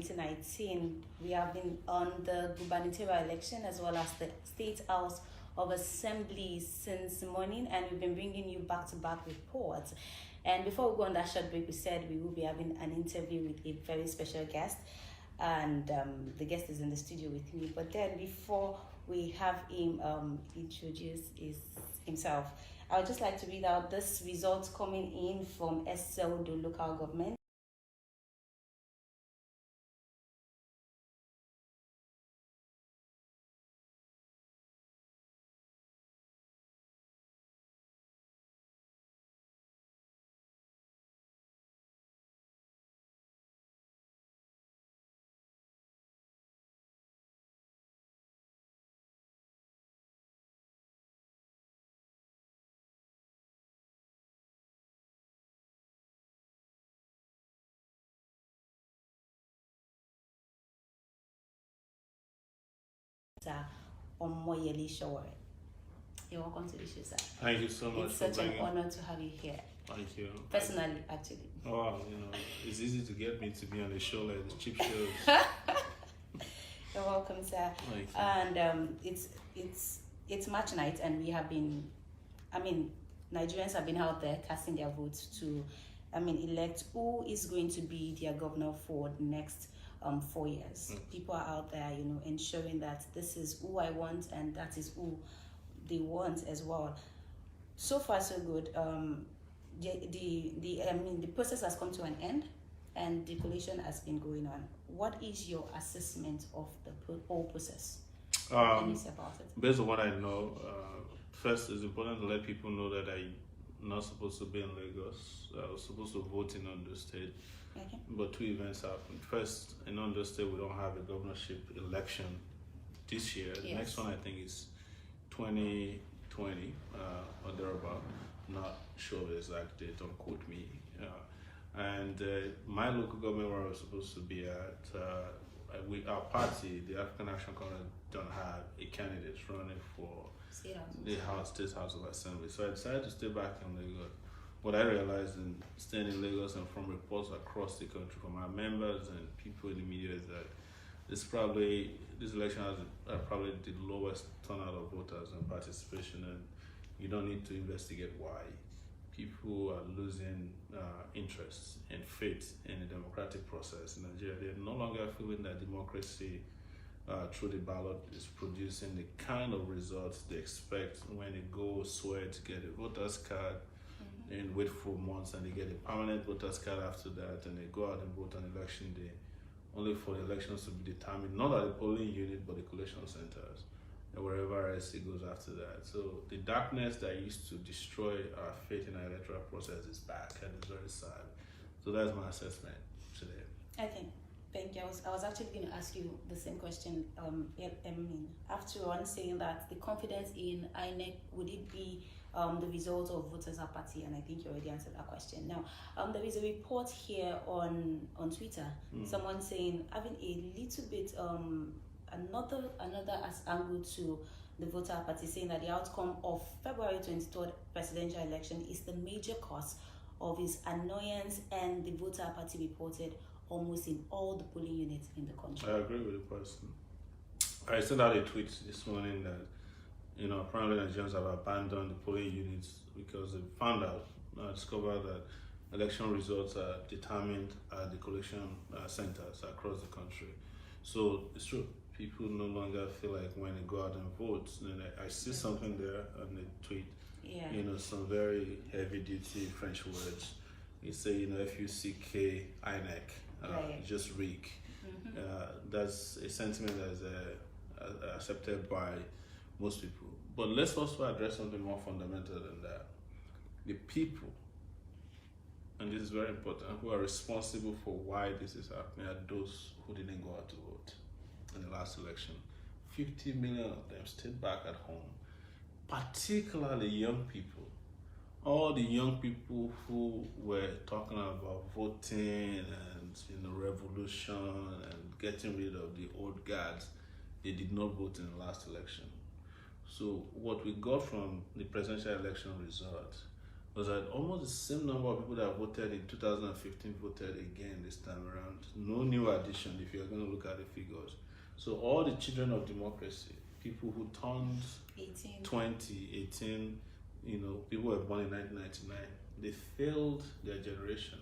2019. We have been on the gubernatorial election as well as the State House of Assembly since morning, and we've been bringing you back-to-back reports. And before we go on that short break, we said we will be having an interview with a very special guest, and the guest is in the studio with me. But then before we have him introduce himself, I would just like to read out this results coming in from Sowore, the local government. Omoyele Sowore. You're welcome to the show, sir. Thank you so much. It's such an honor to have you here. Thank you. Personally, actually. Oh, it's easy to get me to be on a show like the cheap shows. You're welcome, sir. Thank you. And it's match night, and we have been, Nigerians have been out there casting their votes to, elect who is going to be their governor for the next 4 years. People are out there, ensuring that this is who I want and that is who they want as well. So far, so good. The process has come to an end, and the collation has been going on. What is your assessment of the whole process? Can you say about it? Based on what I know, first it's important to let people know that I'm not supposed to be in Lagos. I was supposed to vote in Ondo State. Okay. But two events happened. First, in Ondo State, we don't have a governorship election this year. Yes. The next one, I think, is 2020 or thereabout. Not sure the exact date, don't quote me. And my local government where I was supposed to be at, our party, the African Action Congress, don't have a candidate running for State House of Assembly. So I decided to stay back in Lagos. What I realized in staying in Lagos and from reports across the country from our members and people in the media is that this election has probably the lowest turnout of voters and participation, and you don't need to investigate why. People are losing interest and faith in the democratic process in Nigeria. They're no longer feeling that democracy through the ballot is producing the kind of results they expect when they go swear to get a voter's card and wait for months, and they get a permanent voter's card after that, and they go out and vote on election day, only for the elections to be determined, not at the polling unit, but the collation centers, and wherever else it goes after that. So the darkness that used to destroy our faith in our electoral process is back, and it's very sad. So that's my assessment today. Okay, thank you. I was actually going to ask you the same question. After on saying that the confidence in INEC, would it be the result of voters' apathy? And I think you already answered that question. Now, there is a report here on Twitter, someone saying, having a little bit another angle to the voter apathy, saying that the outcome of February 23rd presidential election is the major cause of his annoyance, and the voter apathy reported almost in all the polling units in the country. I agree with the person. I sent out a tweet this morning that apparently Nigerians have abandoned the polling units because they discovered that election results are determined at the collation centers across the country. So it's true. People no longer feel like when they go out and vote. And I see something there on the tweet. Yeah. Some very heavy-duty French words. You say, F-U-C-K, INEC, right. Just rig. That's a sentiment that is accepted by most people. But let's also address something more fundamental than that. The people, and this is very important, who are responsible for why this is happening are those who didn't go out to vote in the last election. 50 million of them stayed back at home, particularly young people. All the young people who were talking about voting and revolution and getting rid of the old guards, they did not vote in the last election. So what we got from the presidential election result was that almost the same number of people that voted in 2015 voted again this time around. No new addition if you're going to look at the figures. So all the children of democracy, people who turned 20, 18, people were born in 1999, they failed their generation.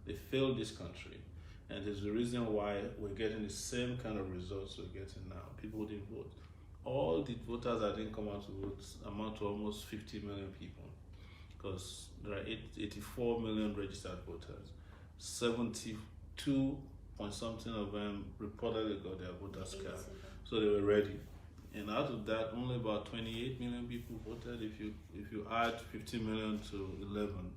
They failed this country. And there's the reason why we're getting the same kind of results we're getting now. People didn't vote. All the voters that didn't come out to vote amount to almost 50 million people, because there are 84 million registered voters. 72 point something of them reportedly got their voters card, so they were ready. And out of that, only about 28 million people voted. If you add 15 million to 11,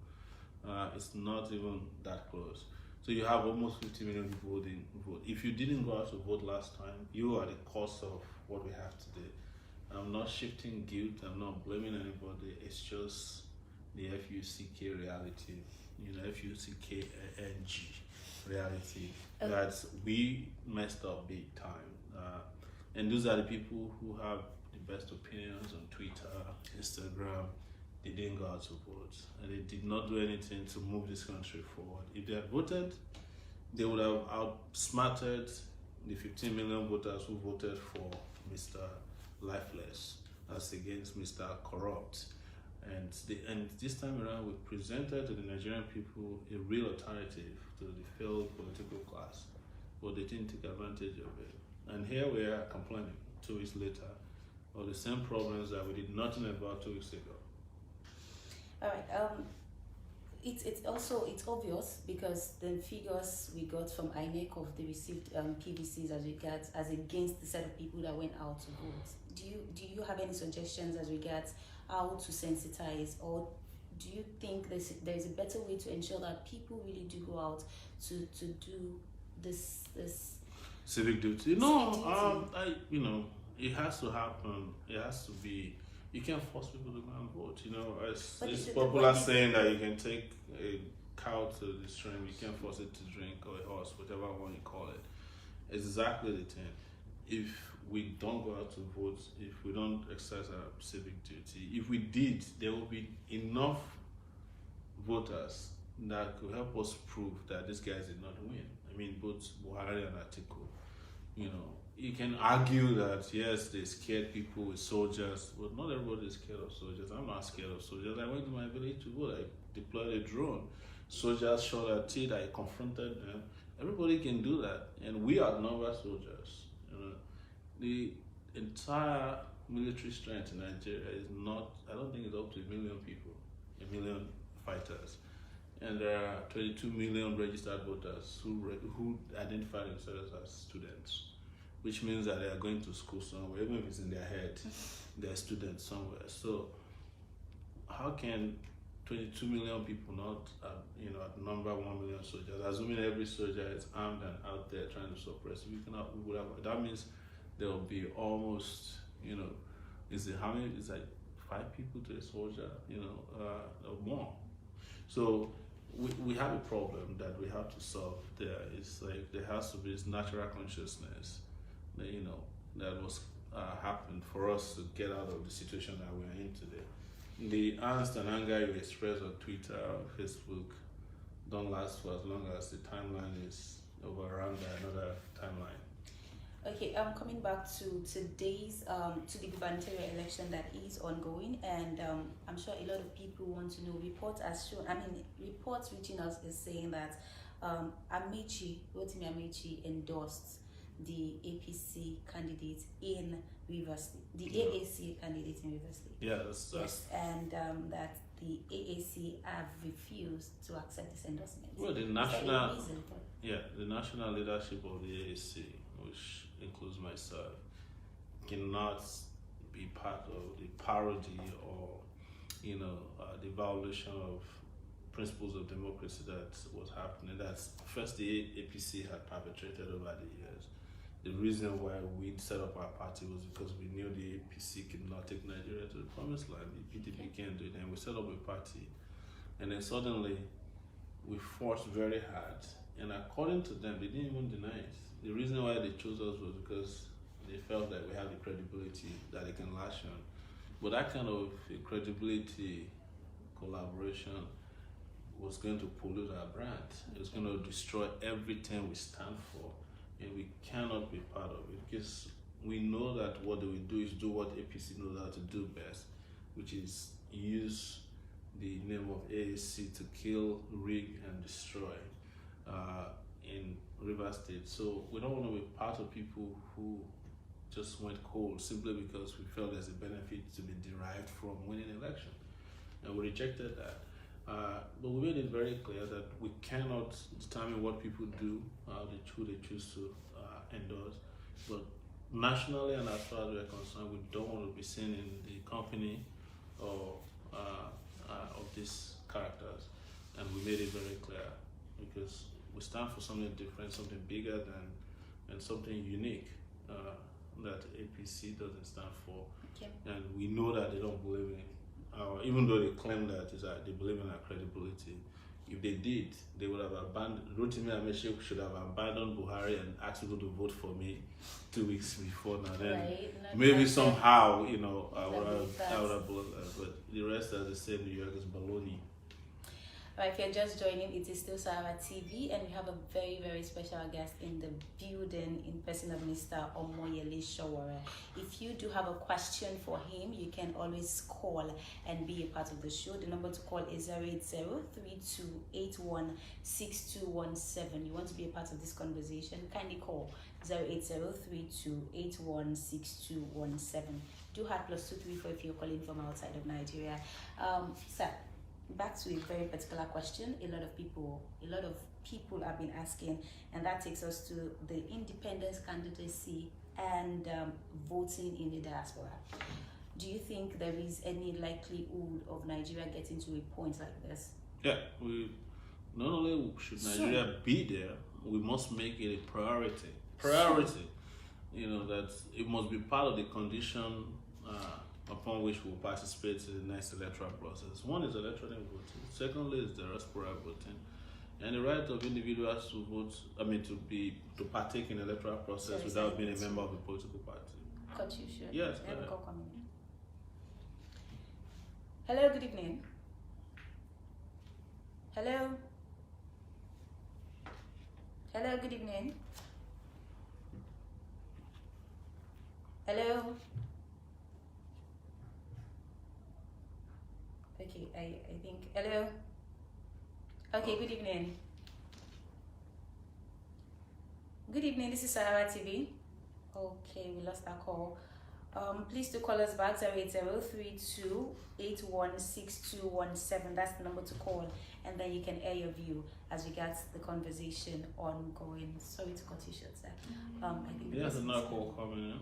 it's not even that close. So you have almost 50 million people didn't vote. If you didn't go out to vote last time, you are the cause of what we have today. I'm not shifting guilt. I'm not blaming anybody. It's just the FUCK reality, FUCKNG reality, that we messed up big time. And those are the people who have the best opinions on Twitter, Instagram. They didn't go out to vote, and they did not do anything to move this country forward. If they had voted, they would have outsmarted the 15 million voters who voted for Mr. Lifeless as against Mr. Corrupt. And this time around, we presented to the Nigerian people a real alternative to the failed political class, but they didn't take advantage of it. And here we are complaining 2 weeks later of the same problems that we did nothing about 2 weeks ago. All right. It's obvious because the figures we got from INEC of the received PVCs as against the set of people that went out to vote. Do you have any suggestions as regards how to sensitize, or do you think there's a better way to ensure that people really do go out to do this civic duty? It has to happen. It has to be. You can't force people to go and vote. It's popular saying that you can take a cow to the stream, you can't force it to drink, or a horse, whatever one you call it. Exactly the thing. If we don't go out to vote, if we don't exercise our civic duty, if we did, there will be enough voters that could help us prove that these guys did not win. I mean, both Buhari and Atiku, you can argue that yes, they scared people with soldiers, but not everybody is scared of soldiers. I'm not scared of soldiers. I went to my village to vote. I deployed a drone. Soldiers shot at it. I confronted them. Everybody can do that, and we outnumber soldiers. The entire military strength in Nigeria is not. I don't think it's up to 1 million people, 1 million fighters, and there are 22 million registered voters who identify themselves as students, which means that they are going to school somewhere, even if it's in their head, they're students somewhere. So how can 22 million people not, outnumber 1 million soldiers, assuming every soldier is armed and out there trying to suppress? That means there will be almost, how many? It's like 5 people to a soldier, or more. So we have a problem that we have to solve. There has to be this natural consciousness that was happened for us to get out of the situation that we are in today. The angst and anger you express on Twitter or Facebook don't last for as long as the timeline is overrun by another timeline. Okay, coming back to today's to the gubernatorial election that is ongoing, and I'm sure a lot of people want to know. Reports reaching us is saying that Rotimi Amaechi endorsed the APC candidate in Rivers State, the AAC candidate in Rivers State. Yes, and that the AAC have refused to accept this endorsement. Well, the national leadership of the AAC, which includes myself, cannot be part of the parody or the violation of principles of democracy that was happening. That's first the APC had perpetrated over the years. The reason why we set up our party was because we knew the APC could not take Nigeria to the promised land. The PDP can't do it, and we set up a party. And then suddenly, we fought very hard, and according to them, they didn't even deny it. The reason why they chose us was because they felt that we had the credibility that they can lash on. But that kind of credibility collaboration was going to pollute our brand. It was going to destroy everything we stand for, and we cannot be part of it because we know that what they will do is do what APC knows how to do best, which is use the name of AAC to kill, rig, and destroy in Rivers State. So we don't want to be part of people who just went cold simply because we felt there's a benefit to be derived from winning an election, and we rejected that. But we made it very clear that we cannot determine what people do, who they choose to endorse. But nationally and as far as we're concerned, we don't want to be seen in the company of these characters. And we made it very clear because we stand for something different, something bigger and something unique that APC doesn't stand for. Okay. And we know that they don't believe in even though they claim that they believe in our credibility. If they did, they would have abandoned. Rotimi Amechi should have abandoned Buhari and asked people to vote for me 2 weeks before now. Then Right. maybe somehow, I would have believed that. But the rest are the same. New York is baloney. Right, if you're just joining, it is still Sowore TV, and we have a very, very special guest in the building in person of Mr. Omoyele Sowore. If you do have a question for him, you can always call and be a part of the show. The number to call is 080-3281-6217. You want to be a part of this conversation, kindly call 080-3281-6217. Do have +234 if you're calling from outside of Nigeria. Sir, back to a very particular question a lot of people have been asking, and that takes us to the independence candidacy and voting in the diaspora. Do you think there is any likelihood of Nigeria getting to a point like this? Yeah, we not only should Nigeria be there, we must make it a priority. That it must be part of the condition upon which we'll participate in the next electoral process. One is electronic voting. Secondly is the diaspora voting. And the right of individuals to vote, to partake in the electoral process without being a member of a political party. Cut you short. Yes, We have a call coming in. Hello, good evening. Hello. Hello, good evening. Hello. Okay, I think, hello. Okay, good evening. Good evening, this is Sowore TV. Okay, we lost our call. Please do call us back 080-3281-6217. That's the number to call, and then you can air your view as regards the conversation ongoing. Sorry to cut you short, sir. I think There's another call coming in.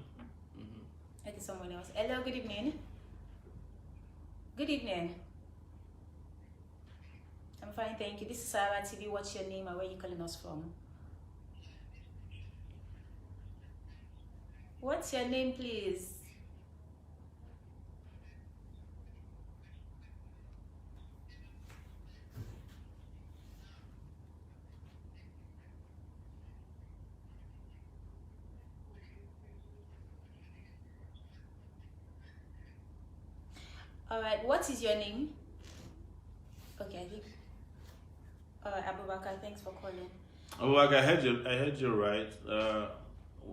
Okay, someone else. Hello, good evening. Good evening. I'm fine, thank you. This is Sowore TV. What's your name and where are you calling us from? What's your name, please? All right, what is your name? Okay, I think. All right, Abubakar, thanks for calling. Abubakar, I heard you right.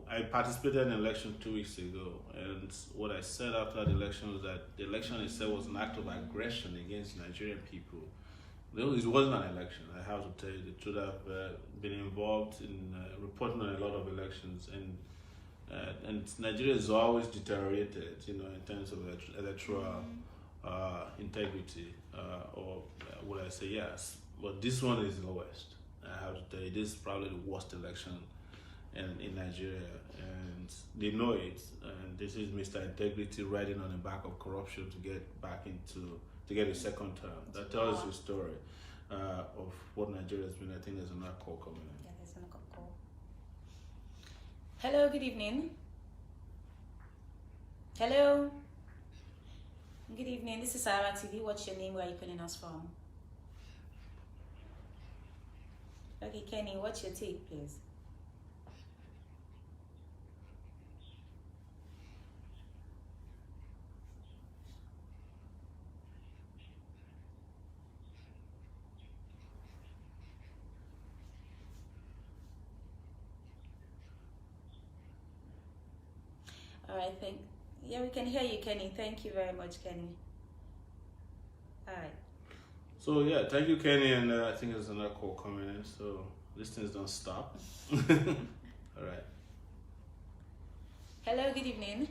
I participated in an election 2 weeks ago, and what I said after the election was that the election itself was an act of aggression against Nigerian people. It wasn't an election. I have to tell you the truth. I've been involved in reporting on a lot of elections, and Nigeria has always deteriorated, in terms of electoral integrity, or would I say yes? But this one is the lowest. I have to tell you, this is probably the worst election in Nigeria, and they know it. And this is Mr. Integrity riding on the back of corruption to get to get a second term. That tells you the story of what Nigeria has been. I think there's another call coming in. Yeah, there's another call. Hello, good evening. Hello. Good evening. This is Sowore TV. What's your name? Where are you calling us from? Okay, Kenny, what's your take, please? right, yeah, we can hear you, Kenny. Thank you very much, Kenny. All right. So yeah, thank you, Kenny, and I think there's another call coming in. So these things don't stop. All right. Hello, good evening.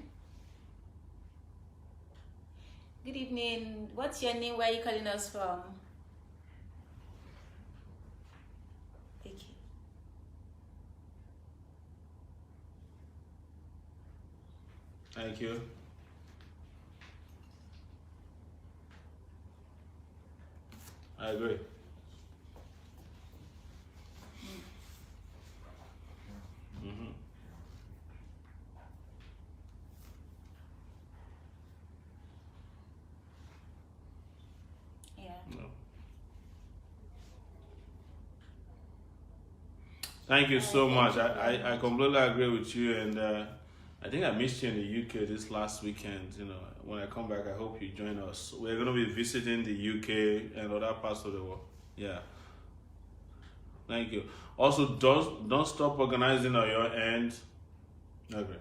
Good evening. What's your name? Where are you calling us from? Okay. Thank you. I agree. Mm-hmm. Yeah. No. Thank you so much. I completely agree with you, and I think I missed you in the UK this last weekend. You know, when I come back, I hope you join us. We're going to be visiting the UK and other parts of the world. Yeah. Thank you. Also, don't stop organizing on your end. Okay.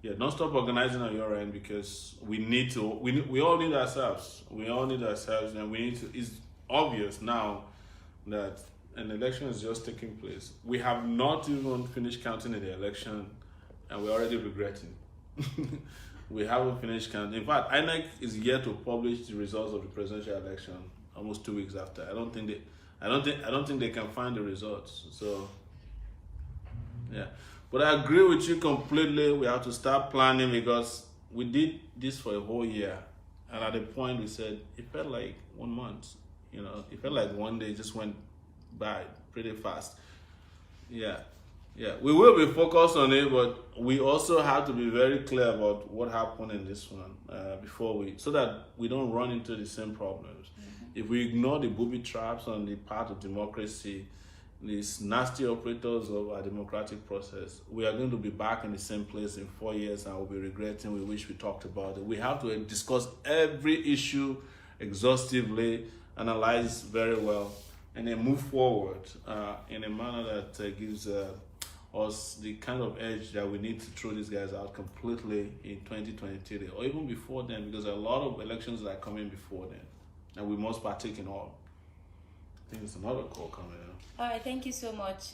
Yeah, don't stop organizing on your end, because we need to. We all need ourselves. We all need ourselves, and we need to. It's obvious now that an election is just taking place. We have not even finished counting in the election, and we're already regretting. We haven't finished counting. In fact, INEC is yet to publish the results of the presidential election almost 2 weeks after. I don't think they can find the results. So yeah. But I agree with you completely. We have to start planning, because we did this for a whole year. And at the point we said it felt like 1 month. You know, it felt like one day just went by pretty fast. Yeah. Yeah, we will be focused on it, but we also have to be very clear about what happened in this one so that we don't run into the same problems. Mm-hmm. If we ignore the booby traps on the part of democracy, these nasty operators of our democratic process, we are going to be back in the same place in 4 years, and we'll be regretting we wish we talked about it. We have to discuss every issue exhaustively, analyze very well, and then move forward in a manner that gives us the kind of edge that we need to throw these guys out completely in 2023, or even before then, because there are a lot of elections that are coming before then, and we must partake in all. I think there's another call coming in. All right, thank you so much.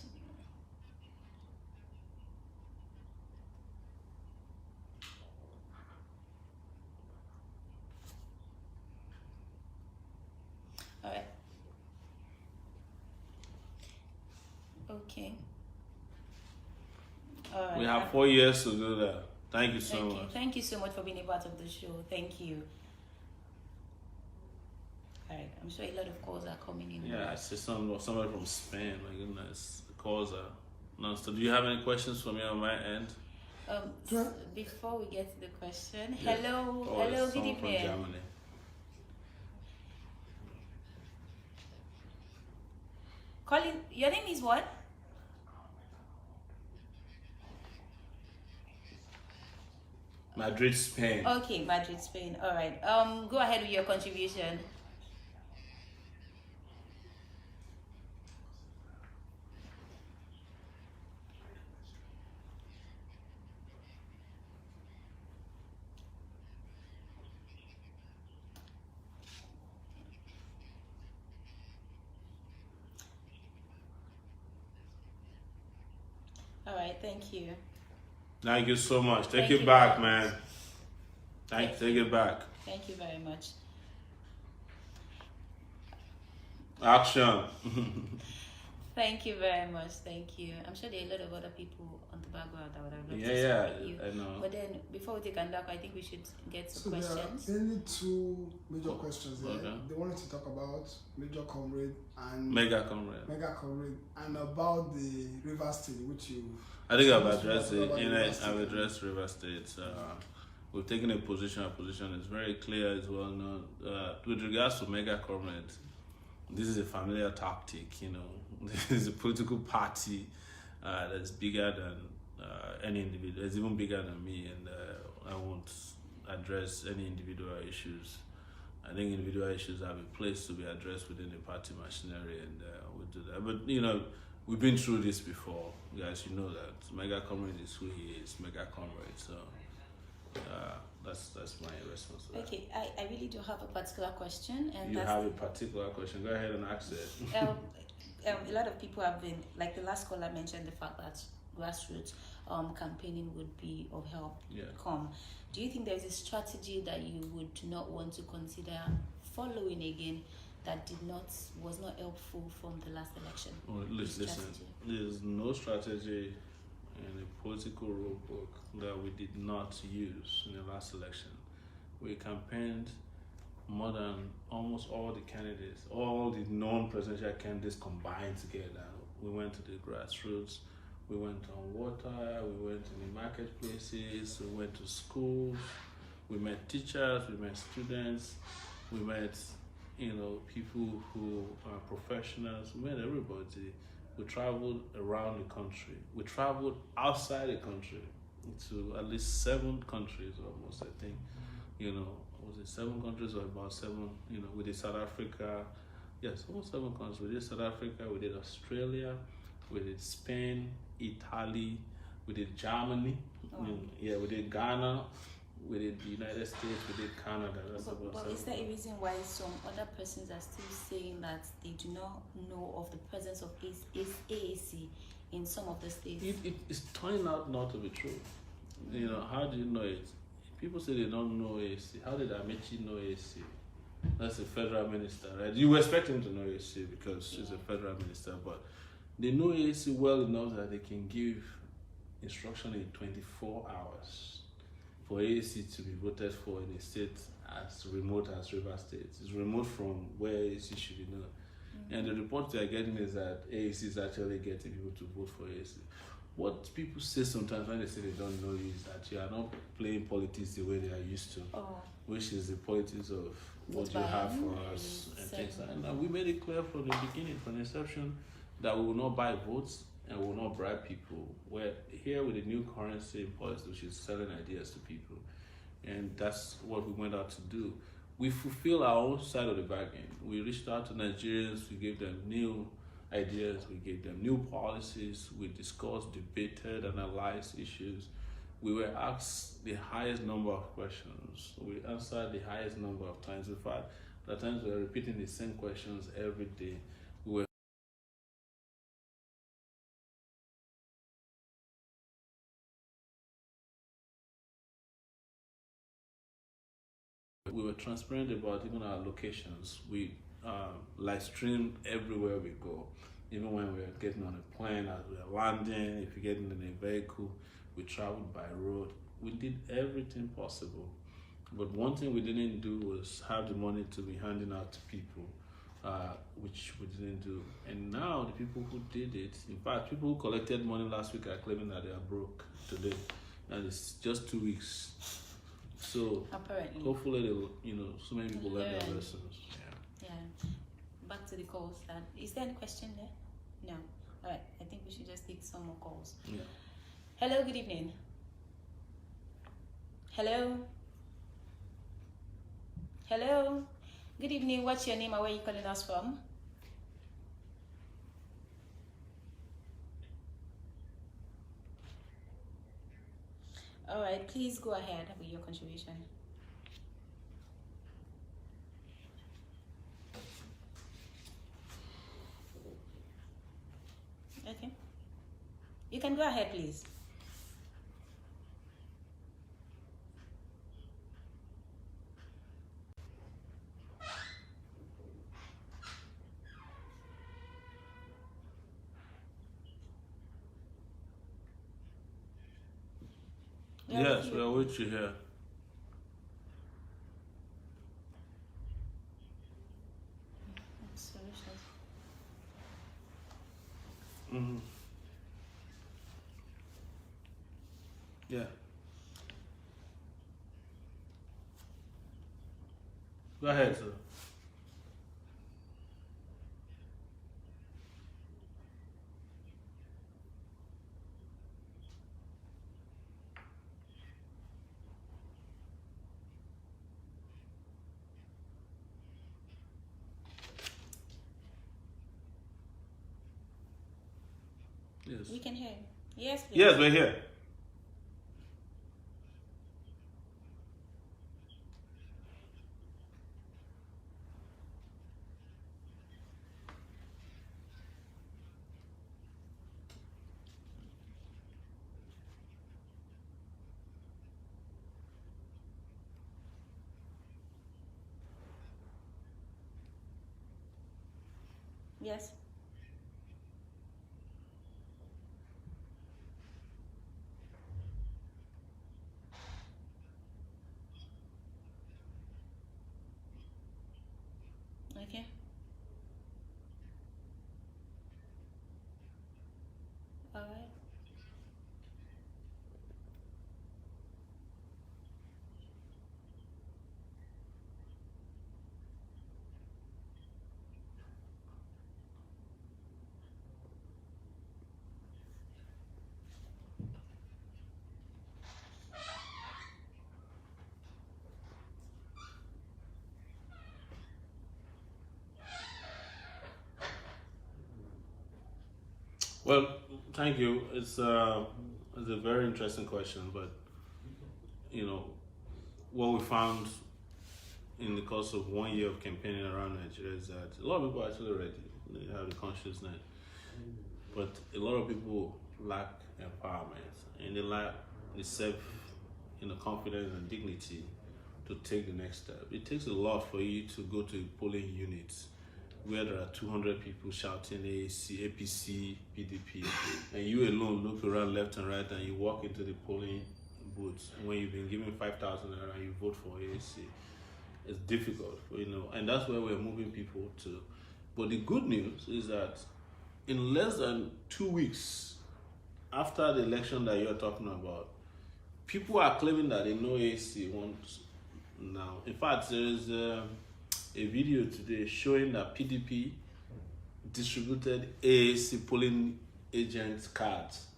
All right. Okay. All right. We have 4 years to do that. Thank you so much. Thank you so much for being a part of the show. Thank you. All right. I'm sure a lot of calls are coming in. Yeah, I see somebody from Spain. My goodness, the calls are non-stop. Do you have any questions for me on my end? Before we get to the question, Yeah. hello, good evening. From Germany. Colin, your name is what? Madrid, Spain. Okay, Madrid, Spain. All right. Go ahead with your contribution. All right, thank you. Thank you so much. Take it back, man. Take it back. Thank you very much. Action. Thank you very much. Thank you. I'm sure there are a lot of other people on the background that would have loved to speak with you. I know. But then, before we take a look, I think we should get some questions. There are only two major questions there. Okay. They wanted to talk about Major Comrade and Mega Comrade. and about the River State, which you. I think I've addressed it. I've addressed River State. We've taken a position. Our position is very clear, as well known. With regards to Mega Comrade, this is a familiar tactic. You know, this is a political party that's bigger than any individual. It's even bigger than me, and I won't address any individual issues. I think individual issues have a place to be addressed within the party machinery, and we'll do that. But you know, we've been through this before, guys. You know that Mega Comrade is who he is, Mega Comrade. So That's my response to that. Okay, I really do have a particular question, and You that's have a particular question. Go ahead and ask it. a lot of people have been, like the last caller mentioned, the fact that grassroots campaigning would be of help. Yeah. Do you think there's a strategy that you would not want to consider following again that was not helpful from the last election? Well, listen, there's no strategy in a political rule book that we did not use in the last election. We campaigned more than almost all the candidates, all the non-presidential candidates combined together. We went to the grassroots, we went on water, we went in the marketplaces, we went to schools, we met teachers, we met students, we met people who are professionals, we met everybody. We traveled around the country. We traveled outside the country to at least 7 countries almost, I think. Was it 7 countries or about 7? We did South Africa. Yes, almost 7 countries. We did South Africa, we did Australia, we did Spain, Italy, we did Germany. Oh. We did Ghana, we did the United States, we did Canada. But is there a reason why some other persons are still saying that they do not know of the presence of AAC in some of the states? It's turning out not to be true. How do you know it? People say they don't know AAC. How did Amechi know AAC? That's a federal minister, right? You expect him to know AAC because he's a federal minister, but they know AAC well enough that they can give instruction in 24 hours for AAC to be voted for in a state as remote as Rivers State. It's remote from where AAC should be known. Mm-hmm. And the report they are getting is that AAC is actually getting people to vote for AAC. What people say sometimes when they say they don't know is that you are not playing politics the way they are used to, which is the politics of what you have for us and things like that. And we made it clear from the beginning, from the inception, that we will not buy votes and we will not bribe people. We're here with a new currency policy, which is selling ideas to people. And that's what we went out to do. We fulfill our own side of the bargain. We reached out to Nigerians, we gave them new ideas, we gave them new policies, we discussed, debated, analyzed issues. We were asked the highest number of questions. We answered the highest number of times. In fact, at times we were repeating the same questions every day. We were transparent about even our locations. We live stream everywhere we go. Even when we're getting on a plane, as we're landing, if you're getting in a vehicle, we traveled by road. We did everything possible. But one thing we didn't do was have the money to be handing out to people, which we didn't do. And now the people who did it, in fact, people who collected money last week are claiming that they are broke today. And it's just 2 weeks. So apparently, hopefully so many people learn their lessons. Yeah. Back to the calls. Is there any question there? No. All right. I think we should just take some more calls. Yeah. Hello. Good evening. Hello. Hello. Good evening. What's your name and where are you calling us from? All right. Please go ahead with your contribution. Okay. You can go ahead, please. Yes, we are with you here. Mm-hmm. Yeah. Go ahead, sir. Yes. We can hear you. Yes, please. Yes, we're here. Yes. Okay. All right. Well, thank you. It's a very interesting question, but you know what we found in the course of 1 year of campaigning around Nigeria is that a lot of people are actually ready. They have the consciousness, but a lot of people lack empowerment and they lack the self, confidence and dignity to take the next step. It takes a lot for you to go to polling units where there are 200 people shouting AAC, APC, PDP, and you alone look around left and right and you walk into the polling booths when you've been given 5,000 naira and you vote for AAC. It's difficult, and that's where we're moving people to. But the good news is that in less than 2 weeks after the election that you're talking about, people are claiming that they know AAC wants now. In fact, there is a video today showing that PDP distributed AAC polling agent cards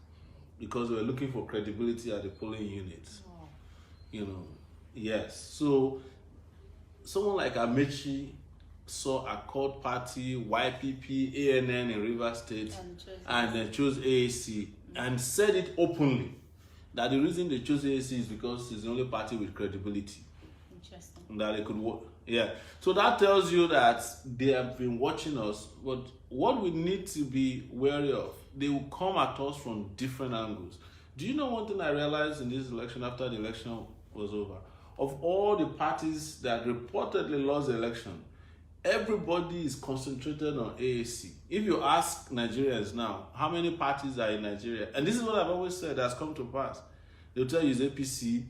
because they were looking for credibility at the polling units. Oh. Yes. So someone like Amechi saw a Accord Party, YPP, ANN in Rivers State, and then chose AAC and said it openly that the reason they chose AAC is because it's the only party with credibility. Interesting. That they could work. Yeah. So that tells you that they have been watching us, but what we need to be wary of, they will come at us from different angles. Do you know one thing I realized in this election after the election was over? Of all the parties that reportedly lost the election, everybody is concentrated on AAC. If you ask Nigerians now, how many parties are in Nigeria? And this is what I've always said has come to pass. They'll tell you it's APC,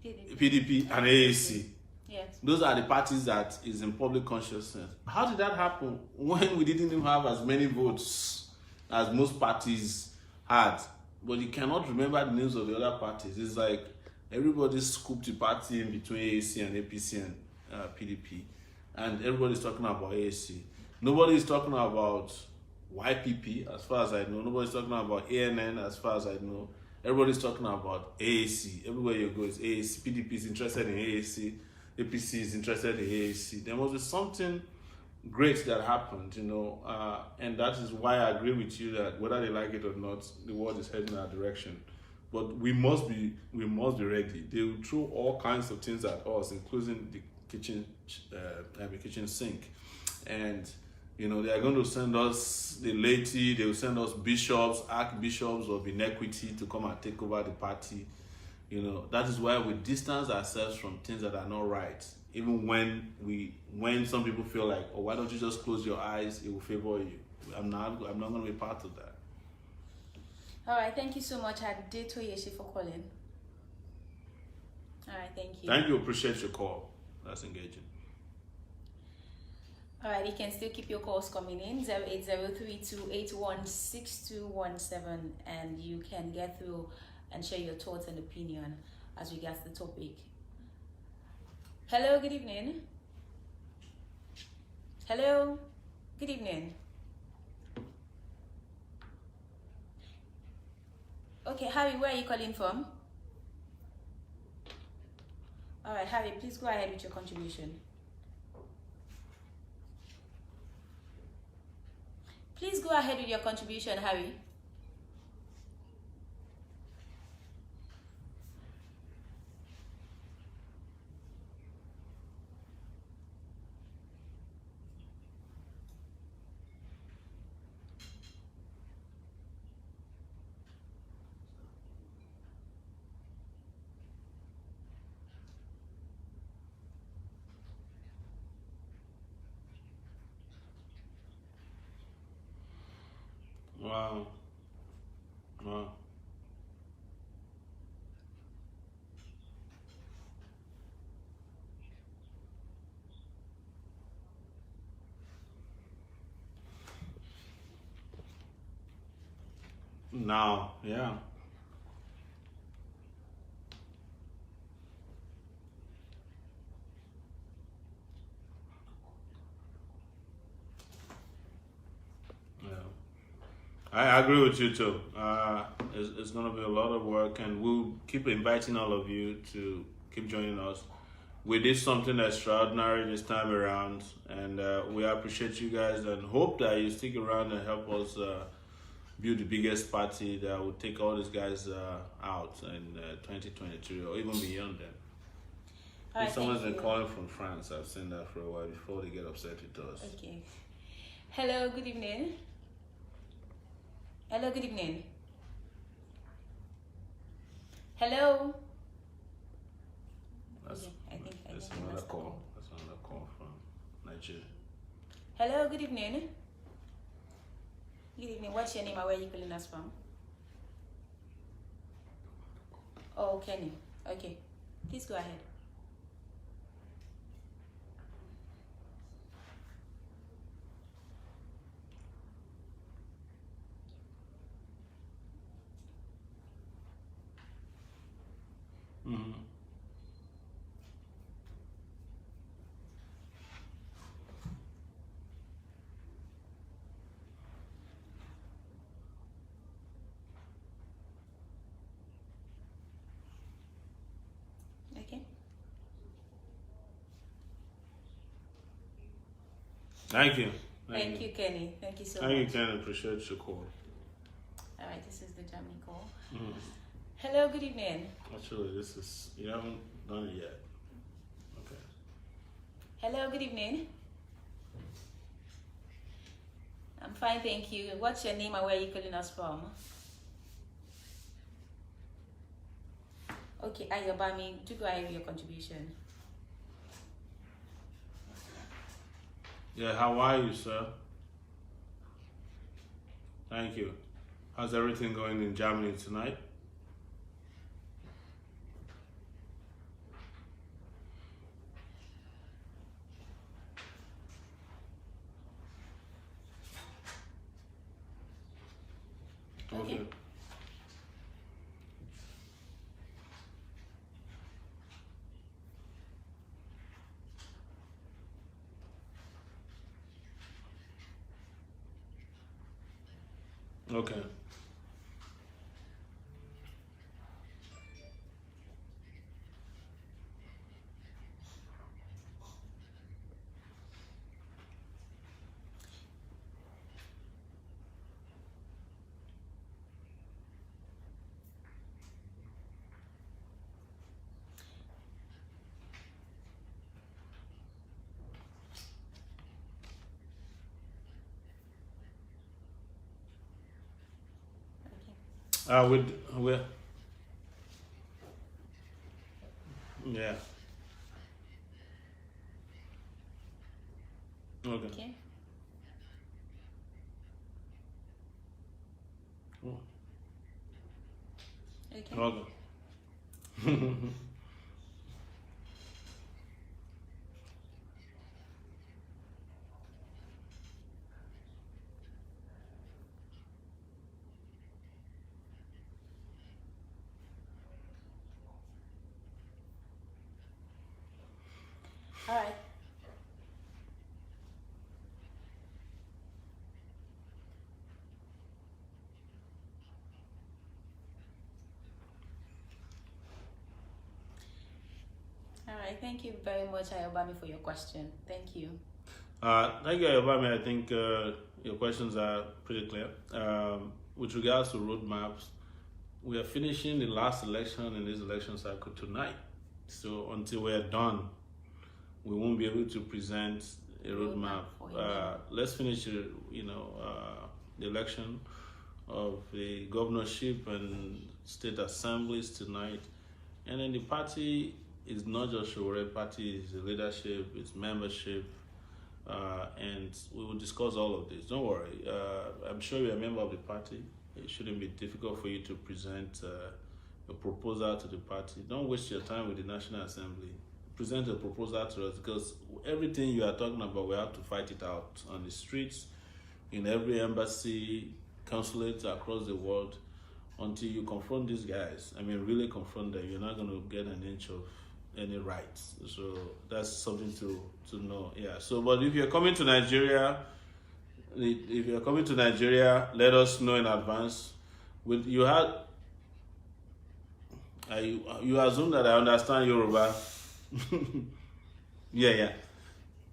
PDP, and AAC. Yes. Those are the parties that is in public consciousness. How did that happen when we didn't even have as many votes as most parties had? But you cannot remember the names of the other parties. It's like everybody scooped the party in between AAC and APC and PDP. And everybody's talking about AAC. Nobody's talking about YPP, as far as I know. Nobody's talking about ANN, as far as I know. Everybody's talking about AAC. Everywhere you go is AAC. PDP is interested in AAC. APC is interested in AAC. There must be something great that happened, and that is why I agree with you that whether they like it or not, the world is heading in that direction. But we must be ready. They will throw all kinds of things at us, including the kitchen sink, and they are going to send us the laity. They will send us bishops, archbishops of inequity to come and take over the party. That is why we distance ourselves from things that are not right. Even when some people feel like, oh, why don't you just close your eyes? It will favor you. I'm not going to be part of that. All right. Thank you so much, Adetoyeshi, for calling. All right. Thank you. Thank you. Appreciate your call. That's engaging. All right, you can still keep your calls coming in, 08032816217, and you can get through and share your thoughts and opinion as regards the topic. Hello, good evening. Hello, good evening. Okay, Harry, where are you calling from? All right, Harry, please go ahead with your contribution. Please go ahead with your contribution, Harry. Wow. Wow. Now, yeah. Yeah. I agree with you too. It's going to be a lot of work, and we'll keep inviting all of you to keep joining us. We did something extraordinary this time around, and we appreciate you guys and hope that you stick around and help us build the biggest party that will take all these guys out in 2023 or even beyond them. All right, If someone's thank been you. calling from France, I've seen that for a while before they get upset with us. Okay. Hello, good evening. Hello, good evening. Hello. That's, Okay, I think that's we another lost the call. That's another call from Nigeria. Hello, good evening. Good evening. What's your name and where are you calling us from? Oh, Kenny. Okay. Please go ahead. Mm-hmm. Okay. Thank you. Thank you, Kenny. Thank you so Thank you, much. Ken. Appreciate your call. All right, this is the Germany call. Mm. Hello, good evening. Actually, this is, you haven't done it yet. Okay. Hello, good evening. I'm fine, thank you. What's your name and where are you calling us from? Okay, Ayobami, do go ahead with your contribution. Yeah, how are you, sir? Thank you. How's everything going in Germany tonight? Okay. Okay. We're yeah. Okay. Okay. Cool. Okay. Okay. All right. All right. Thank you very much, Ayobami, for your question. Thank you. Thank you, Obama. I think your questions are pretty clear. With regards to roadmaps, we are finishing the last election in this election cycle tonight. So until we're done, we won't be able to present a roadmap. for you. Let's finish, the election of the governorship and state assemblies tonight. And then the party is not just Sowore, party is the leadership, its membership, and we will discuss all of this. Don't worry. I'm sure you're a member of the party. It shouldn't be difficult for you to present a proposal to the party. Don't waste your time with the National Assembly. Present a proposal to us, because everything you are talking about, we have to fight it out on the streets, in every embassy, consulate across the world, until you confront these guys. I mean, really confront them. You're not going to get an inch of any rights. So that's something to know. Yeah. So, but if you're coming to Nigeria, let us know in advance. You assume that I understand Yoruba. Yeah.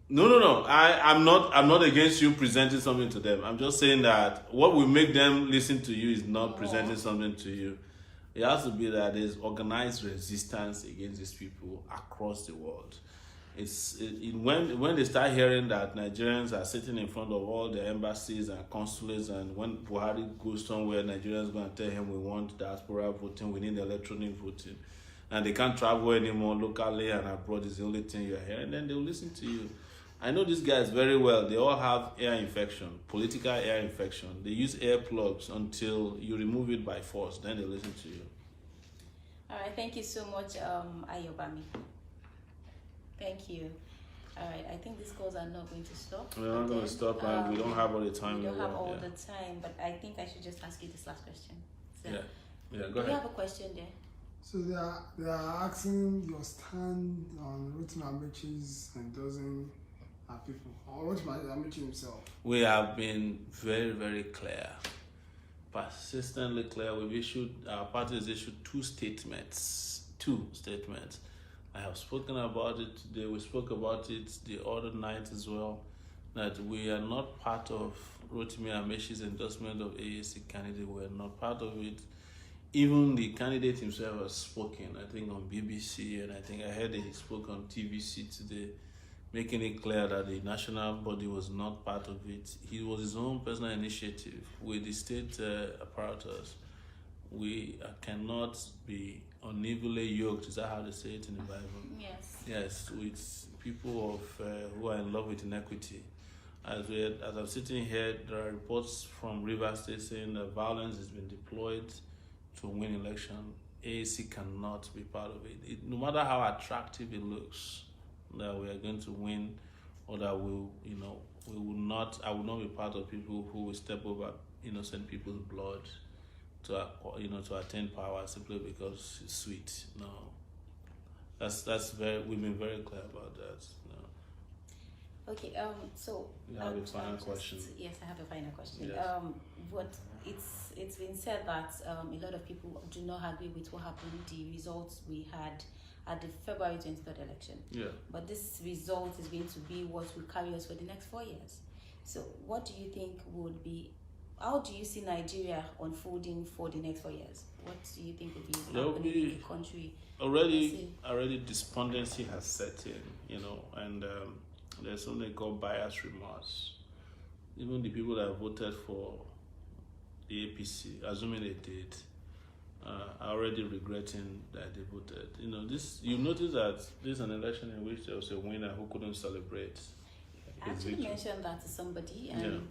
No. I'm not against you presenting something to them. I'm just saying that what will make them listen to you is not presenting something to you. It has to be that there's organized resistance against these people across the world. When they start hearing that Nigerians are sitting in front of all the embassies and consulates, and when Buhari goes somewhere, Nigerians going to tell him we want diaspora voting, we need electronic voting, and they can't travel anymore locally and abroad is the only thing you're hearing, then they'll listen to you. I know these guys very well. They all have ear infection, political ear infection. They use earplugs until you remove it by force. Then they listen to you. All right. Thank you so much, Ayobami. Thank you. All right. I think these calls are not going to stop. We're not going to stop, and we don't have all the time. We don't have all the time, but I think I should just ask you this last question. So, yeah. Go ahead. Do you have a question there? So they are asking your stand on Rotimi Amaechi's endorsing people, or Rotimi Amaechi himself. We have been very, very clear, persistently clear. Our party has issued two statements. I have spoken about it today. We spoke about it the other night as well, that we are not part of Rotimi Amaechi's endorsement of AAC candidate. We are not part of it. Even the candidate himself has spoken, I think, on BBC, and I think I heard that he spoke on TVC today, making it clear that the national body was not part of it. It was his own personal initiative with the state apparatus. We cannot be unevenly yoked. Is that how they say it in the Bible? Yes. Yes, with people who are in love with inequity. As I'm sitting here, there are reports from Rivers State saying that violence has been deployed to win election. AAC cannot be part of it. No matter how attractive it looks, that we are going to win, or that I will not be part of people who will step over innocent people's blood to attain power simply because it's sweet. No, we've been very clear about that. No. Okay. So you have a final question. Yes, I have a final question. Yes. It's been said that a lot of people do not agree with what happened, the results we had at the February 23rd election. Yeah. But this result is going to be what will carry us for the next 4 years. So what do you think how do you see Nigeria unfolding for the next 4 years? What do you think would be happening in the country? Already despondency has set in, and there's something called bias remorse. Even the people that voted for the APC, assuming they did, are already regretting that they voted. You notice that this is an election in which there was a winner who couldn't celebrate. I actually mentioned that to somebody, and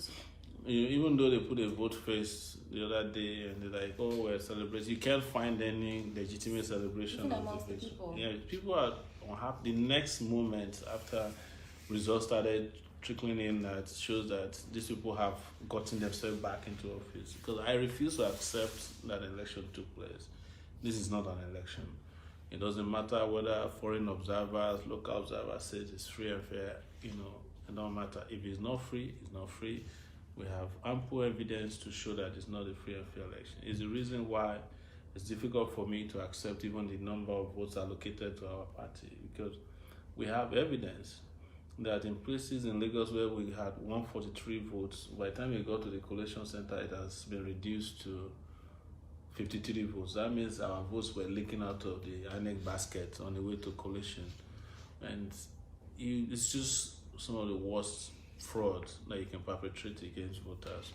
even though they put a vote face the other day and they're like, "Oh, we're celebrating," you can't find any legitimate celebration. Even amongst the people. Yeah, people are unhappy. The next moment after results started trickling in, that shows that these people have gotten themselves back into office. Because I refuse to accept that an election took place. This is not an election. It doesn't matter whether foreign observers, local observers say it's free and fair. It don't matter. If it's not free, it's not free. We have ample evidence to show that it's not a free and fair election. It's the reason why it's difficult for me to accept even the number of votes allocated to our party, because we have evidence that in places in Lagos where we had 143 votes, by the time we got to the collation center, it has been reduced to 53 votes. That means our votes were leaking out of the INEC basket on the way to collation. And it's just some of the worst fraud that you can perpetrate against voters.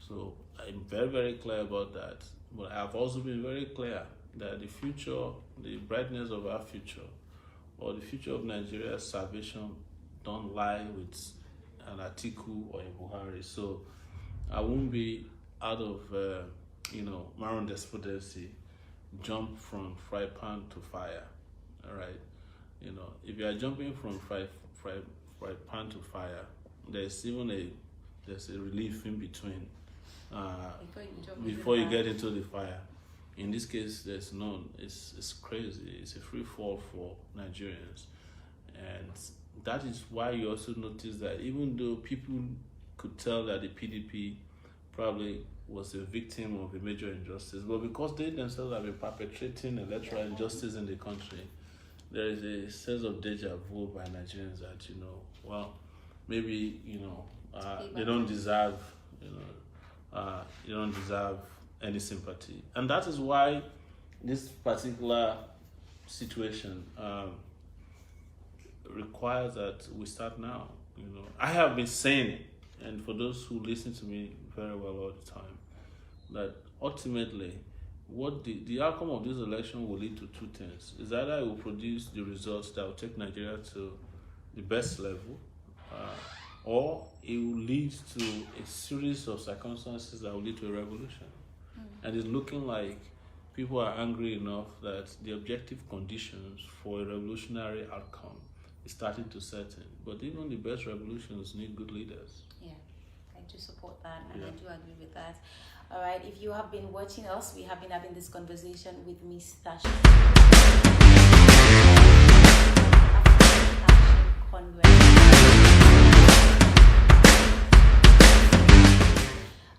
So I'm very, very clear about that. But I've also been very clear that the future, the brightness of our future, or the future of Nigeria's salvation, don't lie with an Atiku or a Buhari. So I won't be out of, my own despondency, jump from fry pan to fire. All right. If you are jumping from fry pan to fire, there's a relief in between before you get into the fire. In this case, there's none. It's crazy. It's a free fall for Nigerians, and that is why you also notice that even though people could tell that the PDP probably was a victim of a major injustice, but because they themselves have been perpetrating electoral injustice in the country, there is a sense of deja vu by Nigerians that, maybe, they don't deserve, any sympathy. And that is why this particular situation requires that we start now. I have been saying it, and for those who listen to me very well all the time, that ultimately what the outcome of this election will lead to two things. Is either it will produce the results that will take Nigeria to the best level, or it will lead to a series of circumstances that will lead to a revolution. And it's looking like people are angry enough that the objective conditions for a revolutionary outcome is starting to set in. But even the best revolutions need good leaders. Yeah, I do support that, and I do agree with that. All right, if you have been watching us, we have been having this conversation with Ms. Tasha.